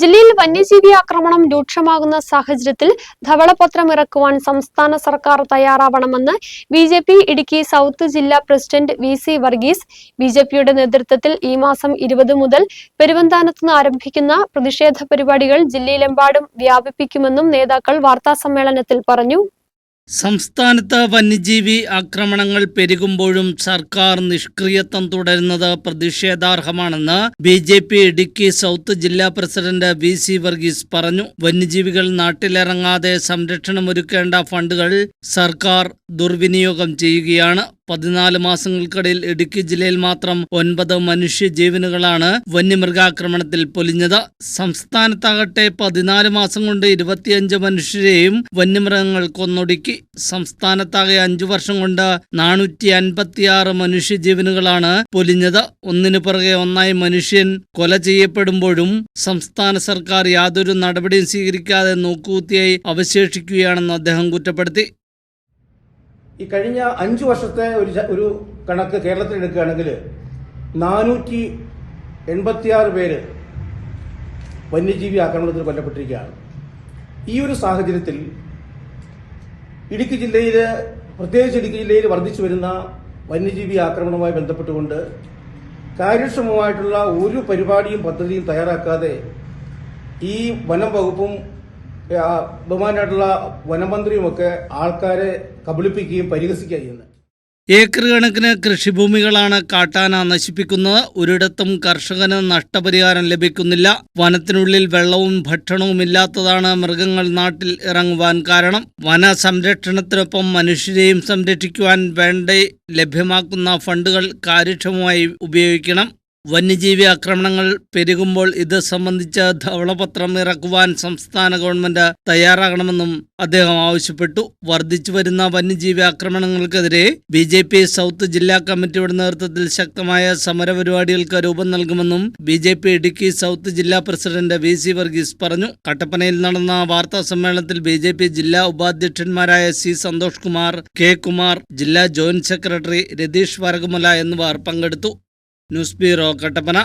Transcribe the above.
ജില്ലയിൽ വന്യജീവി ആക്രമണം രൂക്ഷമാകുന്ന സാഹചര്യത്തിൽ ധവളപത്രം ഇറക്കുവാൻ സംസ്ഥാന സർക്കാർ തയ്യാറാവണമെന്ന് ബിജെപി ഇടുക്കി സൗത്ത് ജില്ലാ പ്രസിഡന്റ് വി.സി. വർഗീസ്. ബിജെപിയുടെ നേതൃത്വത്തിൽ ഈ മാസം 20 മുതൽ പെരുവന്താനത്ത് ആരംഭിക്കുന്ന പ്രതിഷേധ പരിപാടികൾ ജില്ലയിലെമ്പാടും വ്യാപിപ്പിക്കുമെന്നും നേതാക്കൾ വാർത്താസമ്മേളനത്തിൽ പറഞ്ഞു. സംസ്ഥാനത്ത് വന്യജീവി ആക്രമണങ്ങൾ പെരുകുമ്പോഴും സർക്കാർ നിഷ്ക്രിയത്വം തുടരുന്നത് പ്രതിഷേധാർഹമാണെന്ന് ബിജെപി ഇടുക്കി സൗത്ത് ജില്ലാ പ്രസിഡന്റ് വി.സി. വർഗീസ് പറഞ്ഞു. വന്യജീവികൾ നാട്ടിലിറങ്ങാതെ സംരക്ഷണമൊരുക്കേണ്ട ഫണ്ടുകൾ സർക്കാർ ദുർവിനിയോഗം ചെയ്യുകയാണ്. 14 മാസങ്ങൾക്കിടയിൽ ഇടുക്കി ജില്ലയിൽ മാത്രം 9 മനുഷ്യജീവനുകളാണ് വന്യമൃഗാക്രമണത്തിൽ പൊലിഞ്ഞത്. സംസ്ഥാനത്താകട്ടെ 14 മാസം കൊണ്ട് 25 മനുഷ്യരെയും വന്യമൃഗങ്ങൾ കൊന്നൊടുക്കി. സംസ്ഥാനത്താകെ 5 വർഷം കൊണ്ട് 456 മനുഷ്യജീവനുകളാണ് പൊലിഞ്ഞത്. ഒന്നിനു പുറകെ ഒന്നായി മനുഷ്യൻ കൊല ചെയ്യപ്പെടുമ്പോഴും സംസ്ഥാന സർക്കാർ യാതൊരു നടപടിയും സ്വീകരിക്കാതെ നോക്കുകുത്തിയായി അവശേഷിക്കുകയാണെന്ന് അദ്ദേഹം കുറ്റപ്പെടുത്തി. ഈ കഴിഞ്ഞ 5 വർഷത്തെ ഒരു കണക്ക് കേരളത്തിൽ എടുക്കുകയാണെങ്കിൽ 486 പേര് വന്യജീവി ആക്രമണത്തിൽ കൊല്ലപ്പെട്ടിരിക്കുകയാണ്. ഈ ഒരു സാഹചര്യത്തിൽ ഇടുക്കി ജില്ലയിൽ, പ്രത്യേകിച്ച് ഇടുക്കി ജില്ലയിൽ വർദ്ധിച്ചു വരുന്ന വന്യജീവി ആക്രമണവുമായി ബന്ധപ്പെട്ടുകൊണ്ട് കാര്യക്ഷമമായിട്ടുള്ള ഒരു പരിപാടിയും പദ്ധതിയും തയ്യാറാക്കാതെ ഈ വനം വകുപ്പും ബഹുമാനായിട്ടുള്ള വനമന്ത്രിയുമൊക്കെ ആൾക്കാരെ കബളിപ്പിക്കുകയും പരിഹസിക്കുകയും ചെയ്യുന്നത്. ഏക്കർ കണക്കിന് കൃഷിഭൂമികളാണ് കാട്ടാന നശിപ്പിക്കുന്നത്. ഒരിടത്തും കർഷകന് നഷ്ടപരിഹാരം ലഭിക്കുന്നില്ല. വനത്തിനുള്ളിൽ വെള്ളവും ഭക്ഷണവും ഇല്ലാത്തതാണ് മൃഗങ്ങൾ നാട്ടിൽ ഇറങ്ങുവാൻ കാരണം. വന സംരക്ഷണത്തിനൊപ്പം മനുഷ്യരെയും സംരക്ഷിക്കുവാൻ വേണ്ടി ലഭ്യമാക്കുന്ന ഫണ്ടുകൾ കാര്യക്ഷമമായി ഉപയോഗിക്കണം. വന്യജീവി ആക്രമണങ്ങൾ പെരുകുമ്പോൾ ഇത് സംബന്ധിച്ച് ധവളപത്രം ഇറക്കുവാൻ സംസ്ഥാന ഗവൺമെന്റ് തയ്യാറാകണമെന്നും അദ്ദേഹം ആവശ്യപ്പെട്ടു. വർദ്ധിച്ചു വരുന്ന വന്യജീവി ആക്രമണങ്ങൾക്കെതിരെ ബിജെപി സൗത്ത് ജില്ലാ കമ്മിറ്റിയുടെ നേതൃത്വത്തിൽ ശക്തമായ സമരപരിപാടികൾക്ക് രൂപം നൽകുമെന്നും ബിജെപി ഇടുക്കി സൗത്ത് ജില്ലാ പ്രസിഡന്റ് വി.സി. വർഗീസ് പറഞ്ഞു. കട്ടപ്പനയിൽ നടന്ന വാർത്താ സമ്മേളനത്തിൽ ബിജെപി ജില്ലാ ഉപാധ്യക്ഷന്മാരായ സി. സന്തോഷ് കുമാർ, കെ. കുമാർ, ജില്ലാ ജോയിന്റ് സെക്രട്ടറി രതീഷ് വരകുമല എന്നിവർ പങ്കെടുത്തു. News bureau, Kattappana.